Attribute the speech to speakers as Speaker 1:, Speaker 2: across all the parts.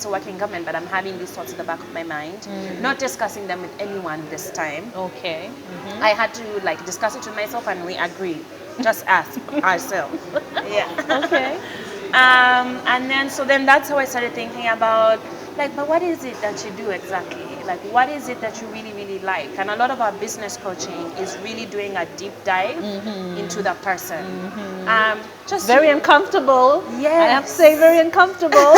Speaker 1: to work in government, but I'm having these thoughts in the back of my mind, not discussing them with anyone this time.
Speaker 2: Okay.
Speaker 1: I had to like discuss it with myself, and we agreed, just ask ourselves. Yeah.
Speaker 2: Okay.
Speaker 1: And then so then that's how I started thinking about like, but what is it that you do exactly? Like, what is it that you really, really like? And a lot of our business coaching is really doing a deep dive into the person. Just
Speaker 2: Very uncomfortable.
Speaker 1: Yes.
Speaker 2: I have to say, very uncomfortable.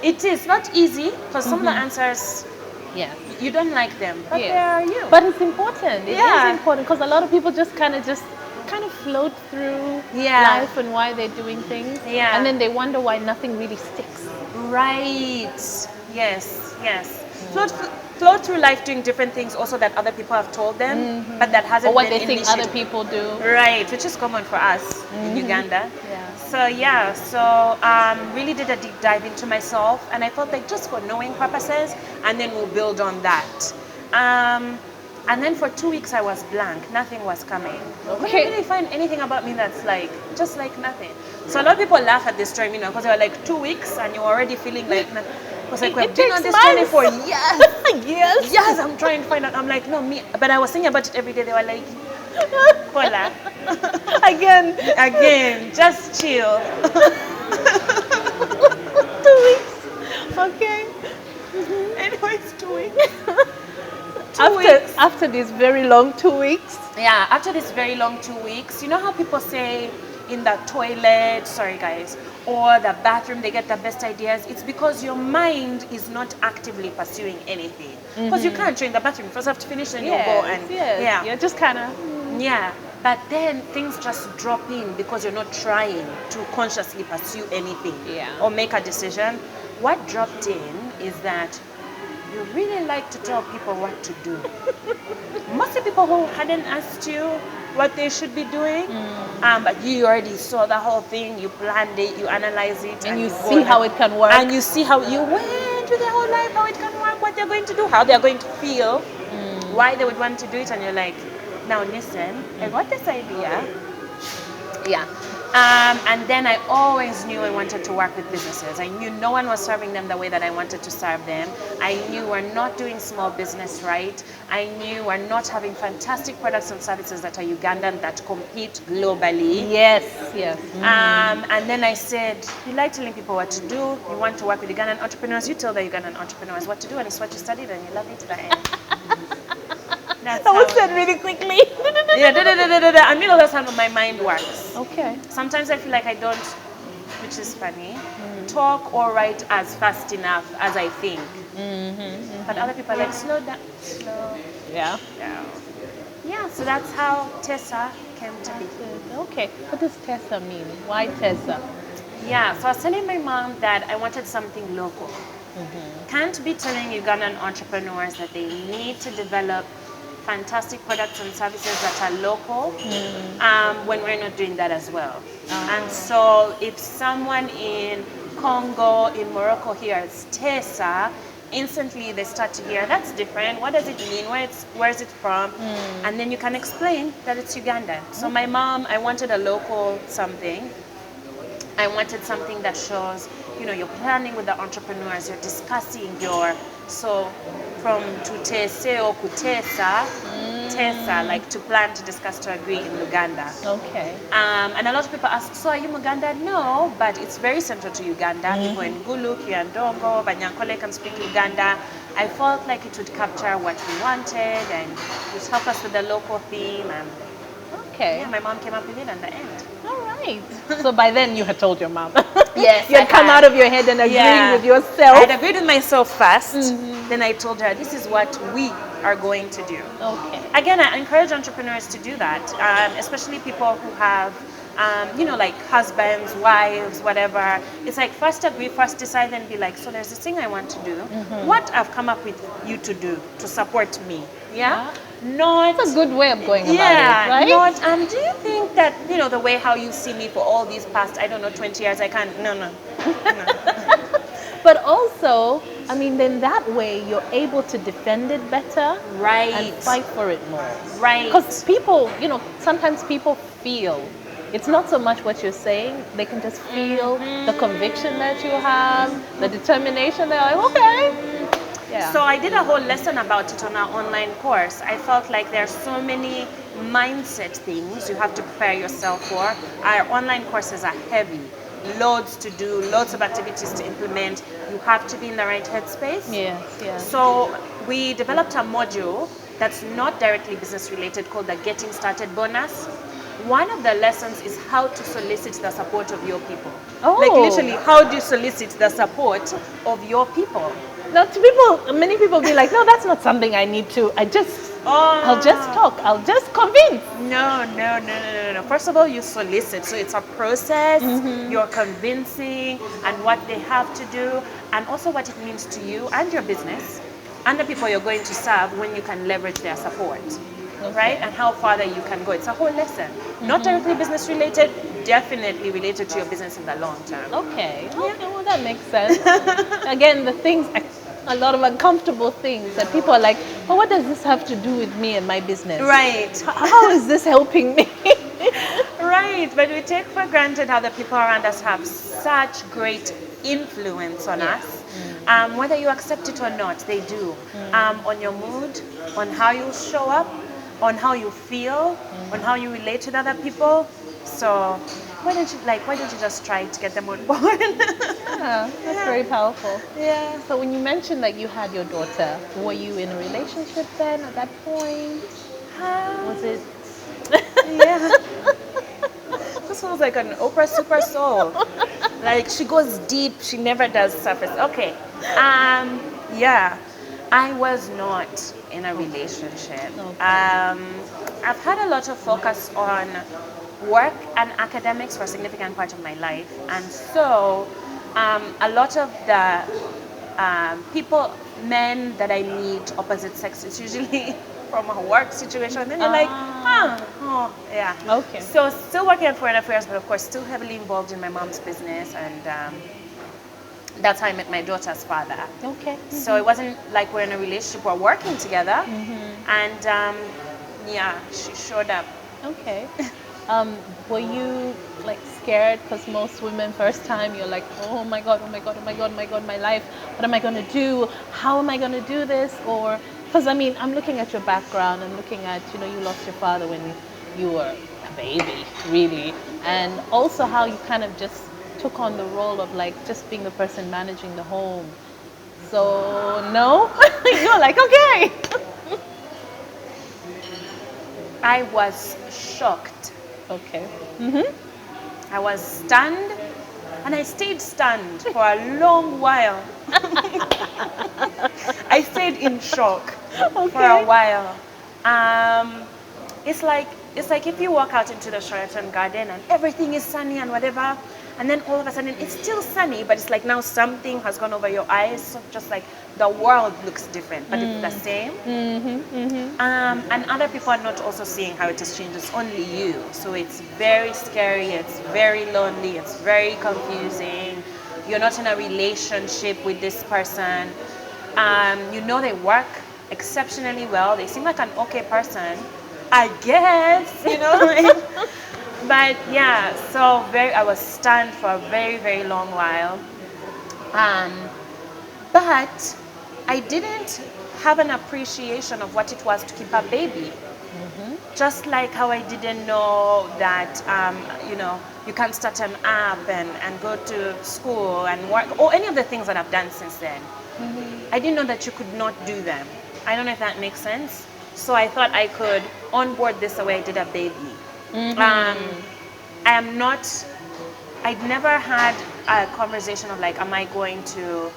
Speaker 1: It is not easy because some of the answers
Speaker 2: Yeah.
Speaker 1: you don't like them, but
Speaker 2: Yeah.
Speaker 1: they are you.
Speaker 2: But it's important. It is
Speaker 1: Yeah.
Speaker 2: important because a lot of people just kind of float through
Speaker 1: Yeah.
Speaker 2: life and why they're doing things.
Speaker 1: Yeah.
Speaker 2: And then they wonder why nothing really sticks.
Speaker 1: Right. Yes. Yes. Float through life doing different things also that other people have told them, but that hasn't
Speaker 2: Or what
Speaker 1: been
Speaker 2: they think
Speaker 1: initiated.
Speaker 2: other people do.
Speaker 1: Right, which is common for us in Uganda.
Speaker 2: Yeah.
Speaker 1: So really did a deep dive into myself, and I felt like just for knowing purposes, and then we'll build on that. And then for 2 weeks I was blank, nothing was coming. I couldn't really find anything about me that's like, just like nothing. So a lot of people laugh at this term, you know, because they were like 2 weeks and you're already feeling like nothing. Because like, we've been on this journey for years.
Speaker 2: Yes.
Speaker 1: Yes, I'm trying to find out. I'm like, no, me. But I was thinking about it every day. They were like, Paula. Again, just chill.
Speaker 2: 2 weeks. Okay.
Speaker 1: Anyways, 2 weeks. Two weeks.
Speaker 2: After this very long 2 weeks.
Speaker 1: Yeah, after this very long 2 weeks, you know how people say in the toilet, sorry guys, or the bathroom, they get the best ideas? It's because your mind is not actively pursuing anything. Because you can't train the bathroom. You first have to finish and you'll go and yeah.
Speaker 2: You're just kind of
Speaker 1: Yeah, but then things just drop in because you're not trying to consciously pursue anything or make a decision. What dropped in is that you really like to tell people what to do. Mostly people who hadn't asked you what they should be doing, but you already saw the whole thing, you planned it, you analyze it,
Speaker 2: and you see how it can work.
Speaker 1: And you see how you went through their whole life, how it can work, what they're going to do, how they're going to feel, why they would want to do it, and you're like, now listen, I got this idea. Yeah. And then I always knew I wanted to work with businesses. I knew no one was serving them the way that I wanted to serve them. I knew we're not doing small business right. I knew we're not having fantastic products and services that are Ugandan that compete globally.
Speaker 2: Yes.
Speaker 1: And then I said, you like telling people what to do. You want to work with Ugandan entrepreneurs. You tell the Ugandan entrepreneurs what to do, and it's what you studied, and you love it to the end.
Speaker 2: That was said really quickly.
Speaker 1: Yeah, I mean, that's how my mind works.
Speaker 2: Okay.
Speaker 1: Sometimes I feel like I don't, which is funny, talk or write as fast enough as I think. But other people are like, slow down, slow
Speaker 2: Yeah.
Speaker 1: down. Yeah, so that's how Tessa came to be.
Speaker 2: Okay. What does Tessa mean? Why Tessa?
Speaker 1: Yeah, so I was telling my mom that I wanted something local. Can't be telling Ugandan entrepreneurs that they need to develop fantastic products and services that are local when we're not doing that as well. And so if someone in Congo, in Morocco hears Tessa, instantly they start to hear, that's different, what does it mean, where is it from? And then you can explain that it's Ugandan. So my mom, I wanted a local something. I wanted something that shows, you know, you're planning with the entrepreneurs, you're discussing so from to Tessa or Kutesa, Tessa, like to plan, to discuss, to agree in Uganda.
Speaker 2: Okay.
Speaker 1: And a lot of people ask, so are you Uganda? No, but it's very central to Uganda. People in Gulu, Kiandongo, Banyankole can speak Uganda. I felt like it would capture what we wanted and it would help us with the local theme. And
Speaker 2: okay.
Speaker 1: Yeah, my mom came up with it in the end.
Speaker 2: All right. So by then you had told your mom.
Speaker 1: Yes,
Speaker 2: you had come out of your head and agreed with yourself.
Speaker 1: I had agreed with myself first. Then I told her, this is what we are going to do.
Speaker 2: Okay.
Speaker 1: Again, I encourage entrepreneurs to do that, especially people who have, like husbands, wives, whatever. It's like first agree, first decide, then be like, so there's this thing I want to do. What I've come up with you to do to support me. Yeah. Not
Speaker 2: it's a good way of going about it, right?
Speaker 1: Not do you think that the way how you see me for all these past 20 years I can't no.
Speaker 2: But also, I mean, then that way you're able to defend it better,
Speaker 1: right?
Speaker 2: And fight for it more,
Speaker 1: right?
Speaker 2: Because people, sometimes people feel it's not so much what you're saying. They can just feel the conviction that you have, the determination. They're like, okay. Yeah.
Speaker 1: So I did a whole lesson about it on our online course. I felt like there are so many mindset things you have to prepare yourself for. Our online courses are heavy, loads to do, loads of activities to implement. You have to be in the right headspace.
Speaker 2: Yes, yes.
Speaker 1: So we developed a module that's not directly business related called the Getting Started bonus. One of the lessons is how to solicit the support of your people.
Speaker 2: Oh.
Speaker 1: Like literally, how do you solicit the support of your people?
Speaker 2: Now, to people, many people be like, no, that's not something I need to. I'll just talk. I'll just convince.
Speaker 1: No. First of all, you solicit. So it's a process. You're convincing and what they have to do, and also what it means to you and your business and the people you're going to serve when you can leverage their support.
Speaker 2: Okay.
Speaker 1: Right? And how far that you can go. It's a whole lesson. Not directly business related, definitely related to your business in the long term.
Speaker 2: Okay, well, that makes sense. Again, the things, a lot of uncomfortable things that people are like, oh, what does this have to do with me and my business?
Speaker 1: Right.
Speaker 2: How is this helping me?
Speaker 1: Right, but we take for granted how the people around us have such great influence on us. Whether you accept it or not, they do. On your mood, on how you show up, on how you feel, on how you relate with other people. So why don't you just try to get them on board?
Speaker 2: Yeah, that's very powerful.
Speaker 1: Yeah.
Speaker 2: So when you mentioned that you had your daughter, were you in a relationship then at that point? Was it?
Speaker 1: Yeah. This sounds like an Oprah Super Soul. Like she goes deep, she never does surface. Okay. Yeah. I was not in a relationship.
Speaker 2: Okay.
Speaker 1: I've had a lot of focus on work and academics for a significant part of my life, and so a lot of the men that I meet opposite sex, it's usually from a work situation, and then you're like, yeah.
Speaker 2: Okay.
Speaker 1: So still working at Foreign Affairs, but of course still heavily involved in my mom's business, and that's how I met my daughter's father.
Speaker 2: Okay.
Speaker 1: So it wasn't like we're in a relationship, we're working together, and yeah, she showed up.
Speaker 2: Okay. Were you like scared? Because most women, first time, you're like, oh my God, my life. What am I going to do? How am I going to do this? Or, because I mean, I'm looking at your background and looking at, you lost your father when you were a baby, really. And also how you kind of just took on the role of like just being the person managing the home. So, no? You're like, okay.
Speaker 1: I was shocked.
Speaker 2: Okay.
Speaker 1: I was stunned, and I stayed stunned for a long while. I stayed in shock for a while. It's like if you walk out into the Sheraton Garden and everything is sunny and whatever, and then all of a sudden it's still sunny, but it's like now something has gone over your eyes, so just like the world looks different, but it's the same. And other people are not also seeing how it has changed. It's only you, so it's very scary. It's very lonely. It's very confusing. You're not in a relationship with this person. They work exceptionally well. They seem like an okay person, I guess. But yeah, so I was stunned for a very, very long while. But I didn't have an appreciation of what it was to keep a baby. Just like how I didn't know that, you can start an app and go to school and work, or any of the things that I've done since then. I didn't know that you could not do them. I don't know if that makes sense. So I thought I could onboard this the way I did a baby. I'd never had a conversation of like, am I going to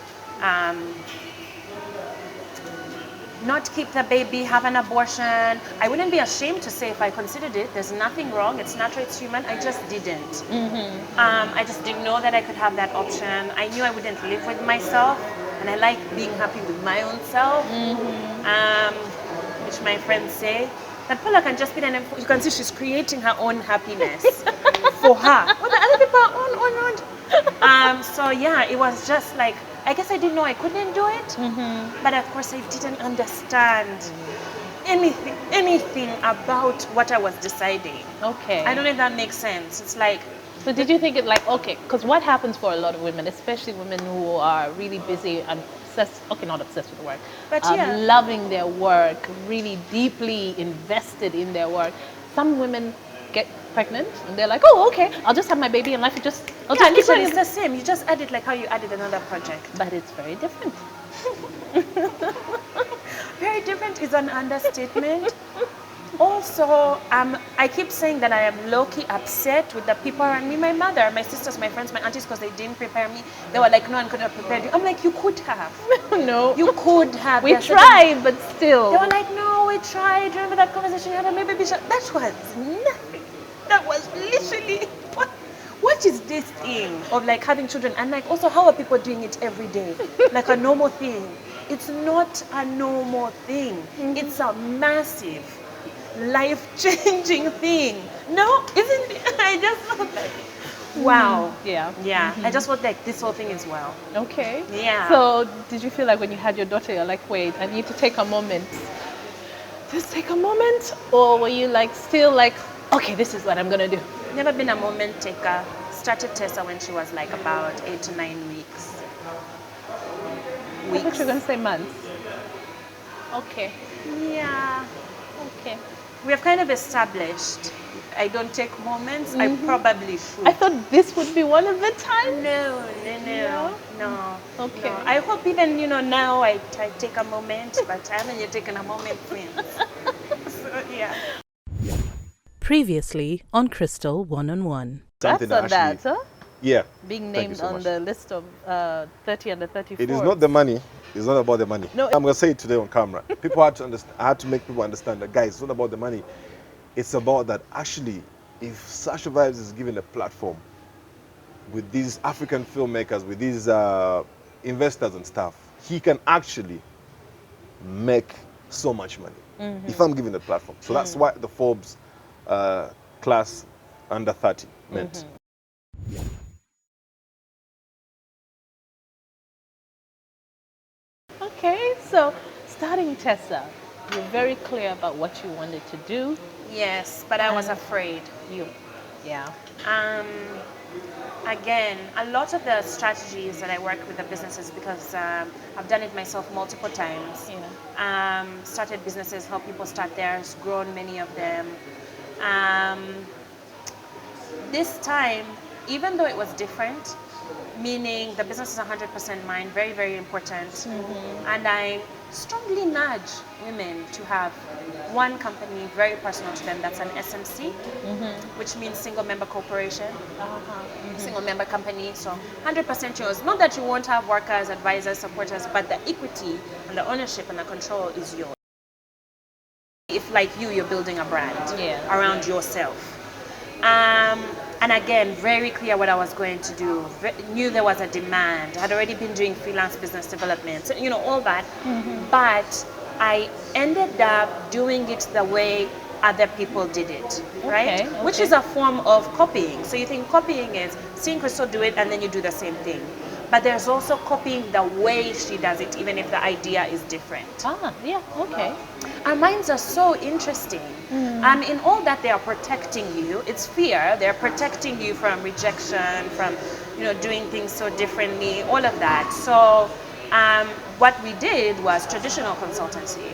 Speaker 1: not keep the baby, have an abortion? I wouldn't be ashamed to say if I considered it. There's nothing wrong. It's natural, it's human. I just didn't. I just didn't know that I could have that option. I knew I wouldn't live with myself, and I like being happy with my own self, which my friends say. That Paula can just be there, and you can see she's creating her own happiness for her. Well, the other people are on. So yeah, it was just like, I guess I didn't know I couldn't do it, but of course I didn't understand anything about what I was deciding.
Speaker 2: Okay.
Speaker 1: I don't know if that makes sense. It's like,
Speaker 2: So did you think it like, okay, because what happens for a lot of women, especially women who are really busy and obsessed, okay, not obsessed with work,
Speaker 1: But yeah.
Speaker 2: loving their work, really deeply invested in their work. Some women get pregnant and they're like, oh, okay, I'll just have my baby and life will just, I'll
Speaker 1: yeah,
Speaker 2: just keep
Speaker 1: literally
Speaker 2: running.
Speaker 1: it's the same. You just add it like how you added another project.
Speaker 2: But it's very different.
Speaker 1: Very different is an understatement. Also, I keep saying that I am low-key upset with the people around me. My mother, my sisters, my friends, my aunties, because they didn't prepare me. They were like, no one could have prepared you. I'm like, you could have.
Speaker 2: No.
Speaker 1: You could have.
Speaker 2: We tried, but still.
Speaker 1: They were like, no, we tried. Remember that conversation you had? Maybe we should. That was nothing. That was literally, what is this thing of like having children? And like also, how are people doing it every day? Like a normal thing. It's not a normal thing. It's a massive, life-changing thing. No, isn't it? I just felt like, wow.
Speaker 2: Yeah.
Speaker 1: Yeah. I just felt like this whole thing is wow.
Speaker 2: Okay.
Speaker 1: Yeah.
Speaker 2: So did you feel like when you had your daughter, you're like, wait, I need to take a moment. Just take a moment? Or were you like still like, okay, this is what I'm gonna do?
Speaker 1: Never been a moment taker. Started Tessa when she was like about 8 to 9 weeks.
Speaker 2: I thought you were gonna say months. Okay.
Speaker 1: Yeah.
Speaker 2: Okay.
Speaker 1: We have kind of established I don't take moments. I probably should.
Speaker 2: I thought this would be one of the times.
Speaker 1: No.
Speaker 2: Okay.
Speaker 1: No. I hope even, now I take a moment, but I haven't yet taken a moment since. So, yeah.
Speaker 3: Previously on Crystal One-on-One.
Speaker 2: That's on that, huh?
Speaker 4: Yeah.
Speaker 2: Being
Speaker 4: Thank you
Speaker 2: named
Speaker 4: so
Speaker 2: on
Speaker 4: much.
Speaker 2: the list of 30 under 34.
Speaker 4: It is not the money. It's not about the money.
Speaker 2: No,
Speaker 4: I'm going to say it today on camera. People had to understand. I had to make people understand that, guys, it's not about the money. It's about that actually, if Sasha Vibes is given a platform with these African filmmakers, with these investors and stuff, he can actually make so much money if I'm given a platform. So that's what the Forbes class under 30 meant.
Speaker 2: Okay, so starting Tessa, you're very clear about what you wanted to do.
Speaker 1: Yes, but I was afraid.
Speaker 2: Yeah.
Speaker 1: Again, a lot of the strategies that I work with the businesses, because I've done it myself multiple times.
Speaker 2: Yeah.
Speaker 1: Started businesses, help people start theirs, grown many of them. This time, even though it was different, meaning the business is 100% mine, very, very important. And I strongly nudge women to have one company very personal to them, that's an SMC, which means single member corporation, single member company, so 100% yours. Not that you won't have workers, advisors, supporters, but the equity and the ownership and the control is yours. If like you're building a brand around yourself. And again, very clear what I was going to do. Knew there was a demand. Had already been doing freelance business development, so, all that. But I ended up doing it the way other people did it, right?
Speaker 2: Okay.
Speaker 1: Which is a form of copying. So you think copying is seeing Crystal do it and then you do the same thing. But there's also copying the way she does it, even if the idea is different.
Speaker 2: Yeah, okay.
Speaker 1: Our minds are so interesting. And in all that, they are protecting you. It's fear. They're protecting you from rejection, from doing things so differently, all of that. So what we did was traditional consultancy.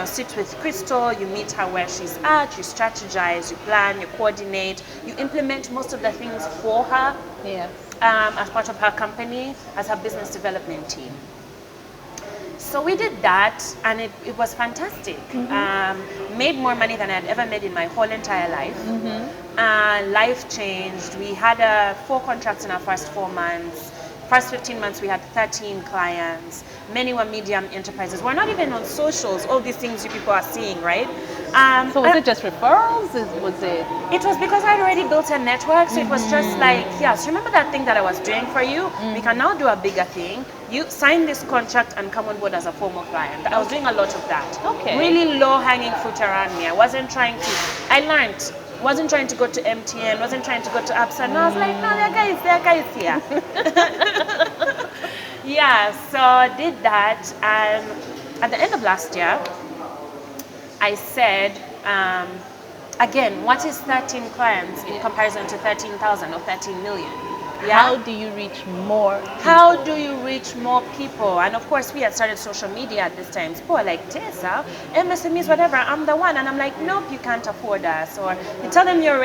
Speaker 1: Sit with Crystal, you meet her where she's at, you strategize, you plan, you coordinate, you implement most of the things for her.
Speaker 2: Yes.
Speaker 1: As part of her company, as her business development team. So we did that, and it was fantastic. Made more money than I had ever made in my whole entire life. Life changed. We had 4 contracts in our first 4 months. First 15 months, we had 13 clients. Many were medium enterprises. We're not even on socials, all these things you people are seeing, right?
Speaker 2: So was it just referrals? Was it?
Speaker 1: It was because I'd already built a network, so it was just like, yes, remember that thing that I was doing for you? We can now do a bigger thing. You sign this contract and come on board as a formal client. I was doing a lot of that.
Speaker 2: Okay.
Speaker 1: Really low-hanging fruit around me. I wasn't trying to, I learned, wasn't trying to go to MTN, wasn't trying to go to Apps, and I was like, no, there are guys here. Yeah, so I did that, and at the end of last year, I said, again, what is 13 clients in comparison to 13,000 or 13 million?
Speaker 2: How do you reach more people?
Speaker 1: How do you reach more people? And of course, we had started social media at this time. People are like, Tessa, MSMEs, whatever, I'm the one. And I'm like, nope, you can't afford us. Or you tell them your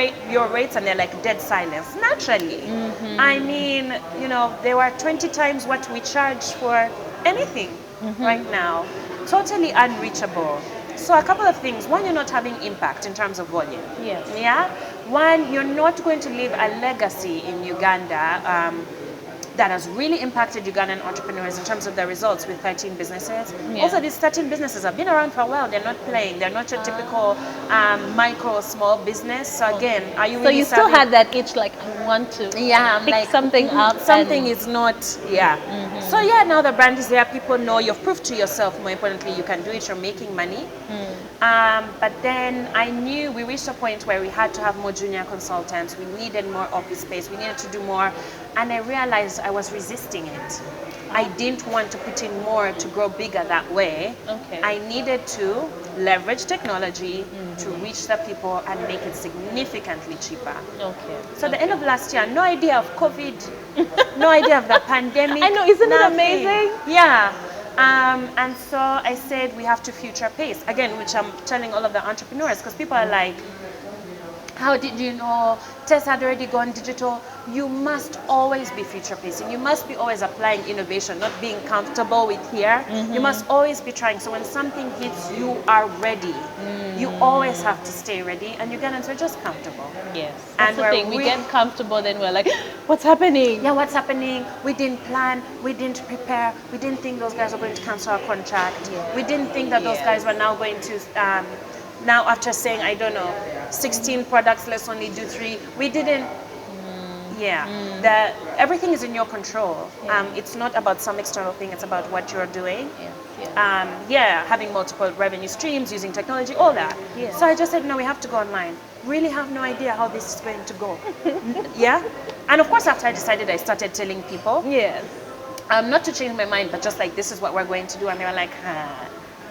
Speaker 1: rates and they're like dead silence. Naturally. I mean, you know, they were 20 times what we charge for anything right now. Totally unreachable. So a couple of things. One, you're not having impact in terms of volume.
Speaker 2: Yes.
Speaker 1: Yeah. One, you're not going to leave a legacy in Uganda that has really impacted Ugandan entrepreneurs in terms of their results with 13 businesses.
Speaker 2: Yeah.
Speaker 1: Also, these 13 businesses have been around for a while. They're not playing. They're not your typical micro, small business. So again, are you
Speaker 2: So
Speaker 1: really
Speaker 2: you still
Speaker 1: serving-
Speaker 2: had that itch, like, I want to
Speaker 1: I'm
Speaker 2: pick
Speaker 1: like,
Speaker 2: something up.
Speaker 1: Something
Speaker 2: and-
Speaker 1: is not, So yeah, now the brand is there. People know you've proved to yourself, more importantly, you can do it, you're making money. But then I knew we reached a point where we had to have more junior consultants. We needed more office space. We needed to do more. And I realized I was resisting it. I didn't want to put in more to grow bigger that way.
Speaker 2: Okay.
Speaker 1: I needed to leverage technology to reach the people and make it significantly cheaper.
Speaker 2: Okay.
Speaker 1: So the end of last year, no idea of COVID, no idea of the pandemic.
Speaker 2: I know, isn't it
Speaker 1: nothing.
Speaker 2: amazing?
Speaker 1: Yeah. And so I said we have to future pace. Again, which I'm telling all of the entrepreneurs, because people are like, how did you know Tessa had already gone digital? You must always be future pacing. You must be always applying innovation, not being comfortable with here. You must always be trying. So when something hits, you are ready. You always have to stay ready. And Ugandans are just comfortable.
Speaker 2: Yes.
Speaker 1: And
Speaker 2: That's the
Speaker 1: we're
Speaker 2: thing. We
Speaker 1: re-
Speaker 2: get comfortable, then we're like, what's happening?
Speaker 1: Yeah, what's happening? We didn't plan, we didn't prepare, we didn't think those guys were going to cancel our contract.
Speaker 2: Yeah.
Speaker 1: We didn't think that those guys were now going to, now after saying, I don't know, 16 products, let's only do 3. We didn't, everything is in your control. It's not about some external thing, it's about what you're doing. Having multiple revenue streams, using technology, all that.
Speaker 2: Yeah.
Speaker 1: So I just said, no, we have to go online. Really have no idea how this is going to go. And of course, after I decided, I started telling people.
Speaker 2: Yes.
Speaker 1: Not to change my mind, but just like, this is what we're going to do. And they were like,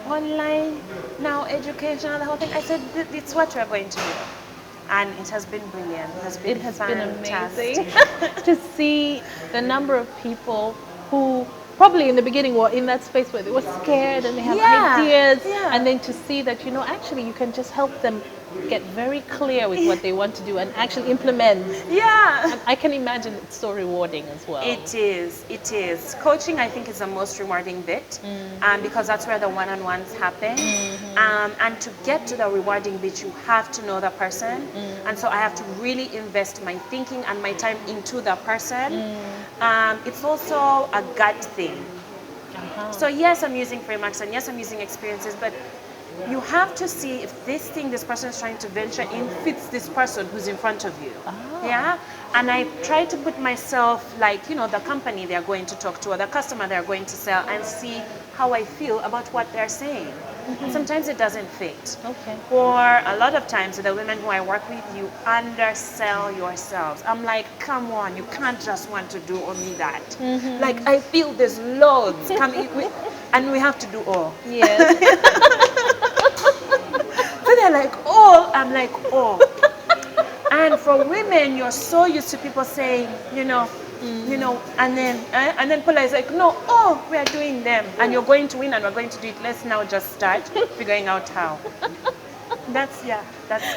Speaker 1: online, now education, the whole thing. I said, it's what we're going to do. And it has been brilliant. It has been
Speaker 2: amazing
Speaker 1: fantastic.
Speaker 2: to see the number of people who probably in the beginning were in that space where they were scared and they have ideas, and then to see that, you know, actually you can just help them get very clear with what they want to do and actually implement. And I can imagine it's so rewarding as well.
Speaker 1: It is. Coaching, I think, is the most rewarding bit, because that's where the one-on-ones happen. And to get to the rewarding bit, you have to know the person. And so I have to really invest my thinking and my time into the person. It's also a gut thing. So yes, I'm using frameworks and yes, I'm using experiences, but you have to see if this thing this person is trying to venture in fits this person who's in front of you. And I try to put myself like, you know, the company they're going to talk to or the customer they're going to sell and see how I feel about what they're saying. And sometimes it doesn't fit. Or a lot of times the women who I work with, you undersell yourselves. I'm like, come on, you can't just want to do only that. Like, I feel there's loads coming, and we have to do all. So they're like, oh, I'm like, oh. And for women, you're so used to people saying, you know, and then Paula is like, no, oh, we are doing them, and you're going to win, and we're going to do it. Let's now just start figuring out how. That's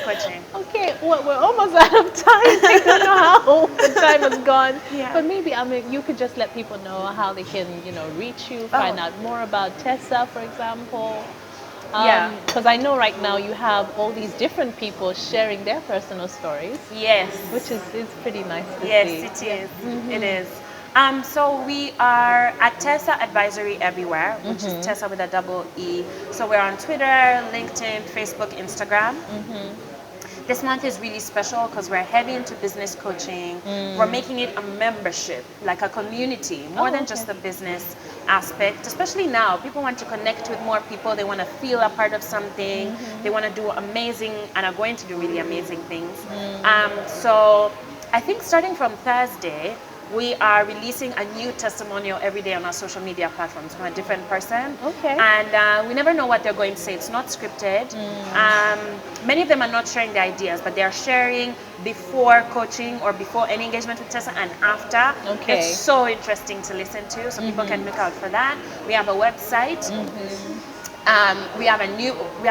Speaker 1: coaching.
Speaker 2: Okay, well, we're almost out of time. I don't know how the time has gone. But maybe, I mean, you could just let people know how they can, you know, reach you, find out more about Tessa, for example. Because I know right now you have all these different people sharing their personal stories. Which is pretty nice to see.
Speaker 1: Yes, it is. It is. So we are at Tessa Advisory everywhere, which is Tessa with a double E. So we're on Twitter, LinkedIn, Facebook, Instagram. This month is really special because we're heavy into business coaching. We're making it a membership, like a community, more than just the business aspect. Especially now, people want to connect with more people. They want to feel a part of something. They want to do amazing and are going to do really amazing things. So I think starting from Thursday, we are releasing a new testimonial every day on our social media platforms from a different person.
Speaker 2: Okay.
Speaker 1: And we never know what they're going to say. It's not scripted. Many of them are not sharing their ideas, but they are sharing before coaching or before any engagement with Tessa and after.
Speaker 2: Okay.
Speaker 1: It's so interesting to listen to, so people can look out for that. We have a website. We have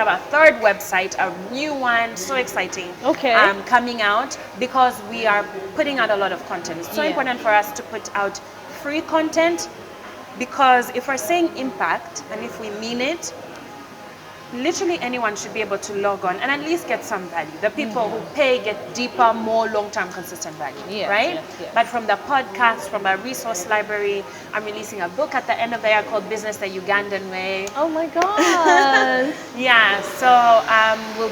Speaker 1: a third website, a new one, so exciting.
Speaker 2: Okay.
Speaker 1: Coming out because we are putting out a lot of content. It's so
Speaker 2: Yeah.
Speaker 1: important for us to put out free content, because if we're saying impact and if we mean it, literally anyone should be able to log on and at least get some value. The people who pay get deeper, more long-term, consistent value,
Speaker 2: Yes,
Speaker 1: right?
Speaker 2: yes.
Speaker 1: But from the podcast, from a resource library, I'm releasing a book at the end of the year called Business the Ugandan Way.
Speaker 2: Oh my God.
Speaker 1: Yeah, so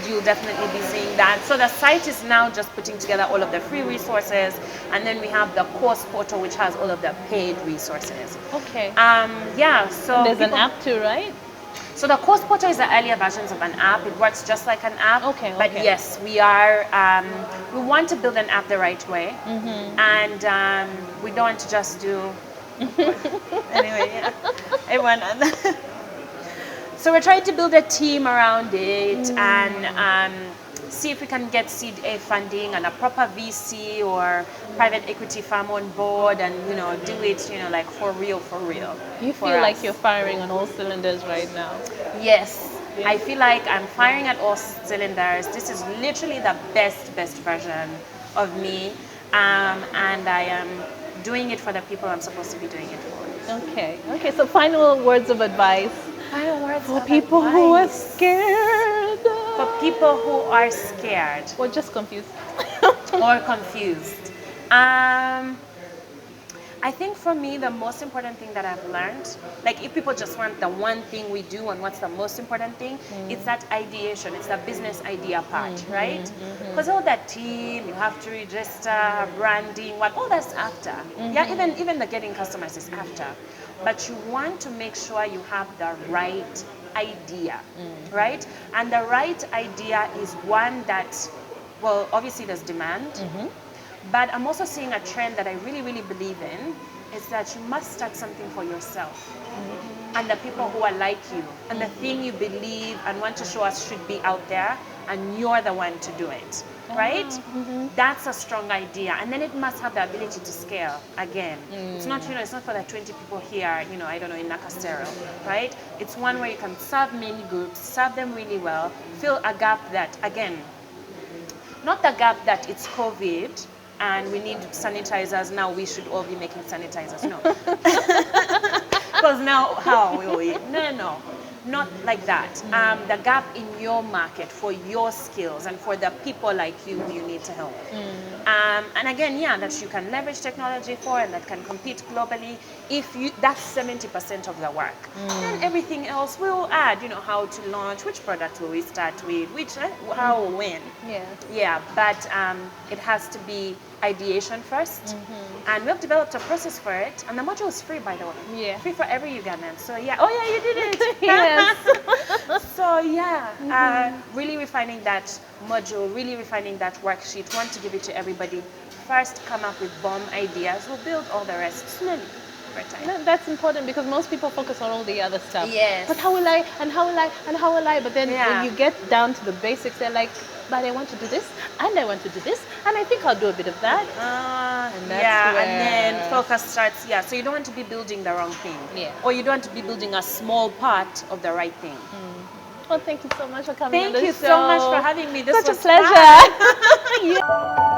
Speaker 1: you'll definitely be seeing that. So the site is now just putting together all of the free resources, and then we have the course portal, which has all of the paid resources.
Speaker 2: Okay.
Speaker 1: Yeah, so
Speaker 2: There's an
Speaker 1: people-
Speaker 2: app too, right?
Speaker 1: So the course portal is the earlier versions of an app. It works just like an app.
Speaker 2: Okay,
Speaker 1: But
Speaker 2: okay.
Speaker 1: yes, we are. We want to build an app the right way, and we don't want to just do. Anyway, yeah. Everyone. So we're trying to build a team around it and see if we can get seed A funding and a proper VC or private equity firm on board, and do it like for real.
Speaker 2: You
Speaker 1: for
Speaker 2: feel like
Speaker 1: us.
Speaker 2: you're firing on all cylinders right now.
Speaker 1: Yes, I feel like I'm firing at all cylinders. This is literally the best version of me, and I am doing it for the people I'm supposed to be doing it for.
Speaker 2: Okay. Okay. So final words of advice
Speaker 1: Final words
Speaker 2: for
Speaker 1: of
Speaker 2: people who are
Speaker 1: advice.
Speaker 2: scared
Speaker 1: For people who are scared
Speaker 2: or just confused.
Speaker 1: or confused. I think for me, the most important thing that I've learned, like if people just want the one thing we do and what's the most important thing, it's that ideation, it's the business idea part, right? Because all that team, you have to register, branding, all that's after. Yeah, even the getting customers is after. But you want to make sure you have the right idea, right? And the right idea is one that, well, obviously there's demand. But I'm also seeing a trend that I really believe in, is that you must start something for yourself and the people who are like you, and the thing you believe and want to show us should be out there, and you're the one to do it, right? That's a strong idea, and then it must have the ability to scale again. It's not, it's not for the 20 people here, I don't know, in Nakastero, right? It's one where you can serve many groups, serve them really well, fill a gap that, again, not the gap that it's COVID and we need sanitizers, now we should all be making sanitizers. No. Because now, how will we? No. Not like that. The gap in your market for your skills and for the people like you who you need to help. And again, that you can leverage technology for and that can compete globally. That's 70% of the work. And everything else we'll add, how to launch, which product will we start with, how, when. Yeah, but it has to be ideation first. And we've developed a process for it, and the module is free, by the way.
Speaker 2: Yeah.
Speaker 1: Free for every Ugandan. So you did it.
Speaker 2: Yes.
Speaker 1: So really refining that module, really refining that worksheet. Want to give it to everybody. First, come up with bomb ideas. We'll build all the rest slowly over time.
Speaker 2: No, that's important because most people focus on all the other stuff.
Speaker 1: Yes.
Speaker 2: But how will I, and how will I, and how will I? But then
Speaker 1: Yeah.
Speaker 2: when you get down to the basics, they're like, but I want to do this, and I want to do this, and I think I'll do a bit of that. And that's
Speaker 1: and
Speaker 2: where-
Speaker 1: then focus starts. So you don't want to be building the wrong thing.
Speaker 2: Yeah.
Speaker 1: Or you don't want to be building a small part of the right thing.
Speaker 2: Well, thank you so much for coming on
Speaker 1: Thank
Speaker 2: the
Speaker 1: you
Speaker 2: show.
Speaker 1: so much for having me. This
Speaker 2: Such a
Speaker 1: was
Speaker 2: pleasure.
Speaker 1: fun.